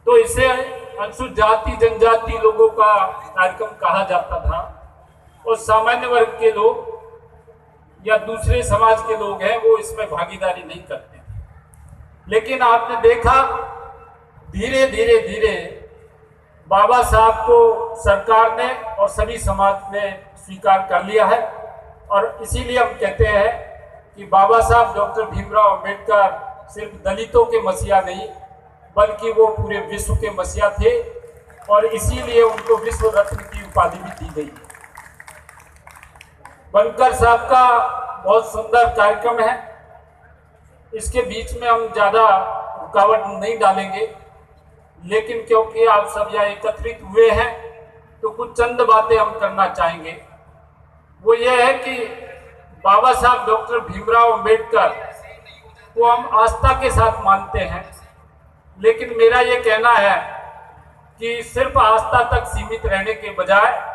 तो इसे अनुसूचित जाति जनजाति लोगों का कार्यक्रम कहा जाता था और सामान्य वर्ग के लोग या दूसरे समाज के लोग हैं वो इसमें भागीदारी नहीं करते थे। लेकिन आपने देखा धीरे धीरे धीरे बाबा साहब को सरकार ने और सभी समाज ने स्वीकार कर लिया है और इसीलिए हम कहते हैं कि बाबा साहब डॉक्टर भीमराव अंबेडकर सिर्फ दलितों के मसीहा नहीं बल्कि वो पूरे विश्व के मसीहा थे और इसीलिए उनको विश्व रत्न की उपाधि भी दी गई है। बनकर साहब का बहुत सुंदर कार्यक्रम है, इसके बीच में हम ज़्यादा रुकावट नहीं डालेंगे, लेकिन क्योंकि आप सब यहाँ एकत्रित हुए हैं तो कुछ चंद बातें हम करना चाहेंगे। वो ये है कि बाबा साहब डॉक्टर भीमराव अंबेडकर को हम आस्था के साथ मानते हैं, लेकिन मेरा ये कहना है कि सिर्फ आस्था तक सीमित रहने के बजाय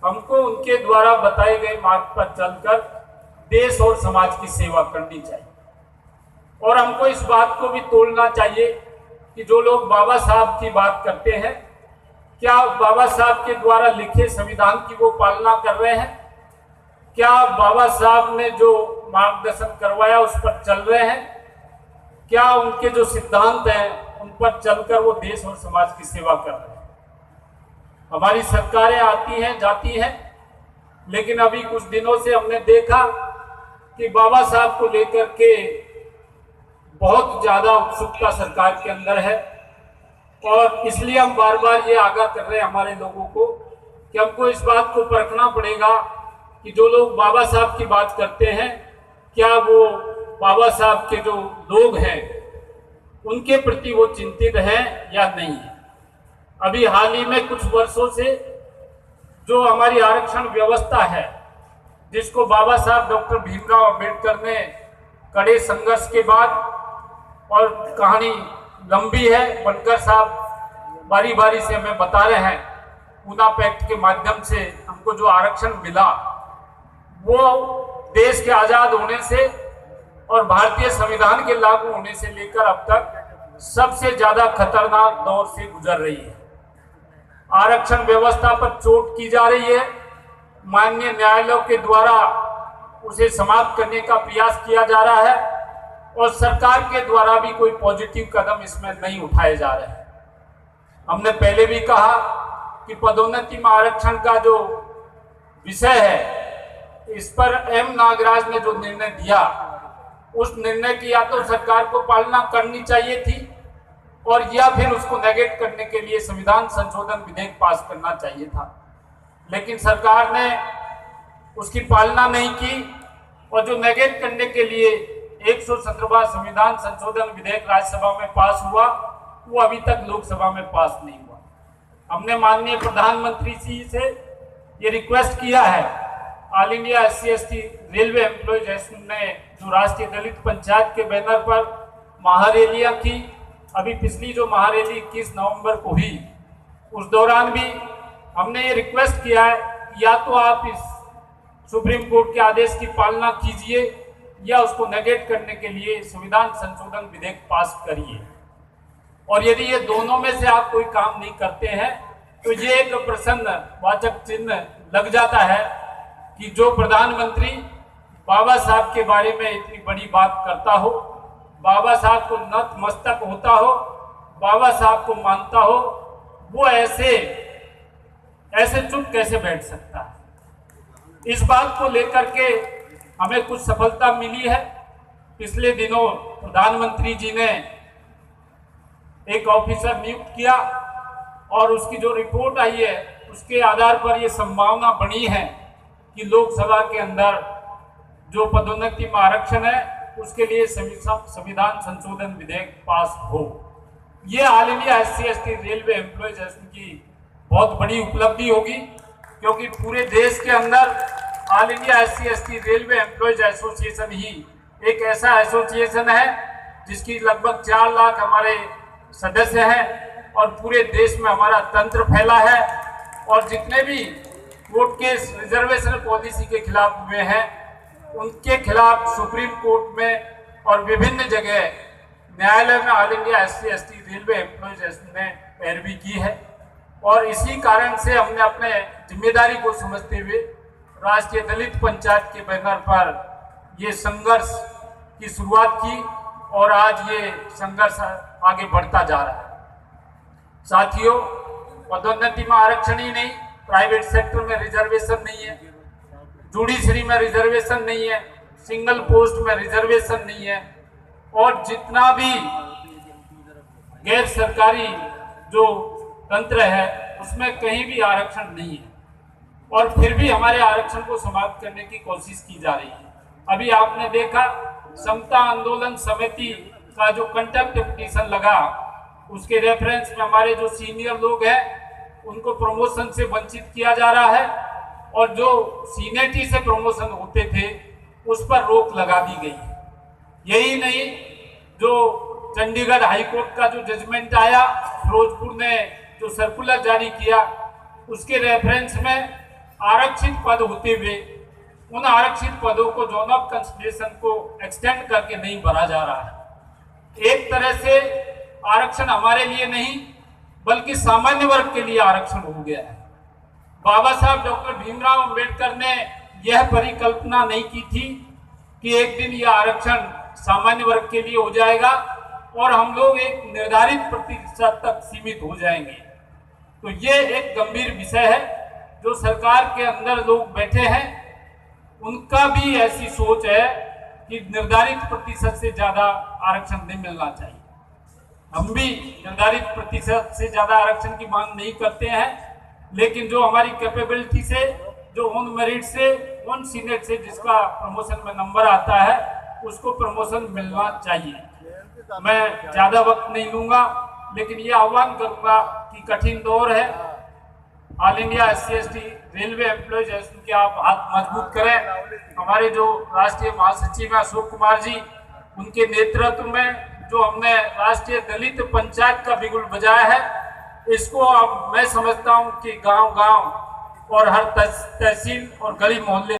हमको उनके द्वारा बताए गए मार्ग पर चलकर देश और समाज की सेवा करनी चाहिए। और हमको इस बात को भी तोड़ना चाहिए कि जो लोग बाबा साहब की बात करते हैं, क्या बाबा साहब के द्वारा लिखे संविधान की वो पालना कर रहे हैं? क्या बाबा साहब ने जो मार्गदर्शन करवाया उस पर चल रहे हैं? क्या उनके जो सिद्धांत हैं उन पर चलकर वो देश और समाज की सेवा कर रहे हैं? हमारी सरकारें आती हैं जाती हैं, लेकिन अभी कुछ दिनों से हमने देखा कि बाबा साहब को लेकर के बहुत ज़्यादा उत्सुकता सरकार के अंदर है और इसलिए हम बार बार ये आगाह कर रहे हैं हमारे लोगों को कि हमको इस बात को परखना पड़ेगा कि जो लोग बाबा साहब की बात करते हैं क्या वो बाबा साहब के जो लोग हैं उनके प्रति वो चिंतित हैं या नहीं है। अभी हाल ही में कुछ वर्षों से जो हमारी आरक्षण व्यवस्था है, जिसको बाबा साहब डॉक्टर भीमराव अंबेडकर ने कड़े संघर्ष के बाद, और कहानी लंबी है, बनकर साहब बारी बारी से हमें बता रहे हैं, पूना पैक्ट के माध्यम से हमको जो आरक्षण मिला वो देश के आज़ाद होने से और भारतीय संविधान के लागू होने से लेकर अब तक सबसे ज्यादा खतरनाक दौर से गुजर रही है। आरक्षण व्यवस्था पर चोट की जा रही है, माननीय न्यायालयों के द्वारा उसे समाप्त करने का प्रयास किया जा रहा है और सरकार के द्वारा भी कोई पॉजिटिव कदम इसमें नहीं उठाए जा रहे हैं। हमने पहले भी कहा कि पदोन्नति में आरक्षण का जो विषय है, इस पर एम नागराज ने जो निर्णय दिया, उस निर्णय की या तो सरकार को पालना करनी चाहिए थी और या फिर उसको नेगेट करने के लिए संविधान संशोधन विधेयक पास करना चाहिए था, लेकिन सरकार ने उसकी पालना नहीं की और जो नेगेट करने के लिए 117वां संविधान संशोधन विधेयक राज्यसभा में पास हुआ वो अभी तक लोकसभा में पास नहीं हुआ। हमने माननीय प्रधानमंत्री जी से ये रिक्वेस्ट किया है, all India SC/ST railway employees association ने जो राष्ट्रीय दलित पंचायत के बैनर पर महारैलियां की, अभी पिछली जो महारैली 21 नवंबर को हुई, उस दौरान भी हमने ये रिक्वेस्ट किया है या तो आप इस सुप्रीम कोर्ट के आदेश की पालना कीजिए या उसको नेगेट करने के लिए संविधान संशोधन विधेयक पास करिए। और यदि ये दोनों में से आप कोई काम नहीं करते हैं तो ये एक प्रश्न वाचक चिन्ह लग जाता है कि जो प्रधानमंत्री बाबा साहब के बारे में इतनी बड़ी बात करता हो, बाबा साहब को नतमस्तक होता हो, बाबा साहब को मानता हो, वो ऐसे चुप कैसे बैठ सकता है। इस बात को लेकर के हमें कुछ सफलता मिली है। पिछले दिनों प्रधानमंत्री जी ने एक ऑफिसर नियुक्त किया और उसकी जो रिपोर्ट आई है उसके आधार पर ये संभावना बनी है कि लोकसभा के अंदर जो पदोन्नति में आरक्षण है उसके लिए संविधान संशोधन विधेयक पास हो। ये all India SC/ST railway employees association की बहुत बड़ी उपलब्धि होगी, क्योंकि पूरे देश के अंदर all India SC/ST railway employees association ही एक ऐसा एसोसिएशन है जिसकी लगभग 4 लाख हमारे सदस्य हैं और पूरे देश में हमारा तंत्र फैला है। और जितने भी कोर्ट केस रिजर्वेशन पॉलिसी के खिलाफ हुए हैं उनके खिलाफ सुप्रीम कोर्ट में और विभिन्न जगह न्यायालय में all India SC/ST railway employees ने पैरवी की है और इसी कारण से हमने अपने जिम्मेदारी को समझते हुए राष्ट्रीय दलित पंचायत के बैनर पर ये संघर्ष की शुरुआत की और आज ये संघर्ष आगे बढ़ता जा रहा है। साथियों, पदोन्नति में आरक्षण ही नहीं, प्राइवेट सेक्टर में रिजर्वेशन नहीं है, जुडिशरी में रिजर्वेशन नहीं है, सिंगल पोस्ट में रिजर्वेशन नहीं है और जितना भी गैर सरकारी जो तंत्र है उसमें कहीं भी आरक्षण नहीं है और फिर भी हमारे आरक्षण को समाप्त करने की कोशिश की जा रही है। अभी आपने देखा समता आंदोलन समिति का जो कंटेम्प्ट पिटीशन लगा, उसके रेफरेंस में हमारे जो सीनियर लोग हैं उनको प्रमोशन से वंचित किया जा रहा है और जो सीनियरिटी से प्रमोशन होते थे उस पर रोक लगा दी गई है। यही नहीं, जो चंडीगढ़ हाईकोर्ट का जो जजमेंट आया, फिरोजपुर ने जो सर्कुलर जारी किया, उसके रेफरेंस में आरक्षित पद होते हुए उन आरक्षित पदों को जोन ऑफ कंसिडरेशन को एक्सटेंड करके नहीं भरा जा रहा है। एक तरह से आरक्षण हमारे लिए नहीं बल्कि सामान्य वर्ग के लिए आरक्षण हो गया है। बाबा साहब डॉक्टर भीमराव अंबेडकर ने यह परिकल्पना नहीं की थी कि एक दिन यह आरक्षण सामान्य वर्ग के लिए हो जाएगा और हम लोग एक निर्धारित प्रतिशत तक सीमित हो जाएंगे। तो ये एक गंभीर विषय है। जो सरकार के अंदर लोग बैठे हैं उनका भी ऐसी सोच है कि निर्धारित प्रतिशत से ज्यादा आरक्षण नहीं मिलना चाहिए। हम भी निर्धारित प्रतिशत से ज्यादा आरक्षण की मांग नहीं करते हैं, लेकिन जो हमारी कैपेबिलिटी से, जो ऑन मेरिट से, ऑन सीनेट से जिसका प्रमोशन में नंबर आता है उसको प्रमोशन मिलना चाहिए। मैं ज्यादा वक्त नहीं लूंगा, लेकिन ये आह्वान करूंगा कि कठिन दौर है, all India SC/ST railway employees के आप हाथ मजबूत करें। हमारे जो राष्ट्रीय महासचिव हैं अशोक कुमार जी, उनके नेतृत्व में जो हमने राष्ट्रीय दलित पंचायत का बिगुल बजाया है, इसको अब मैं समझता हूं कि गांव-गांव और हर तहसील और गली मोहल्ले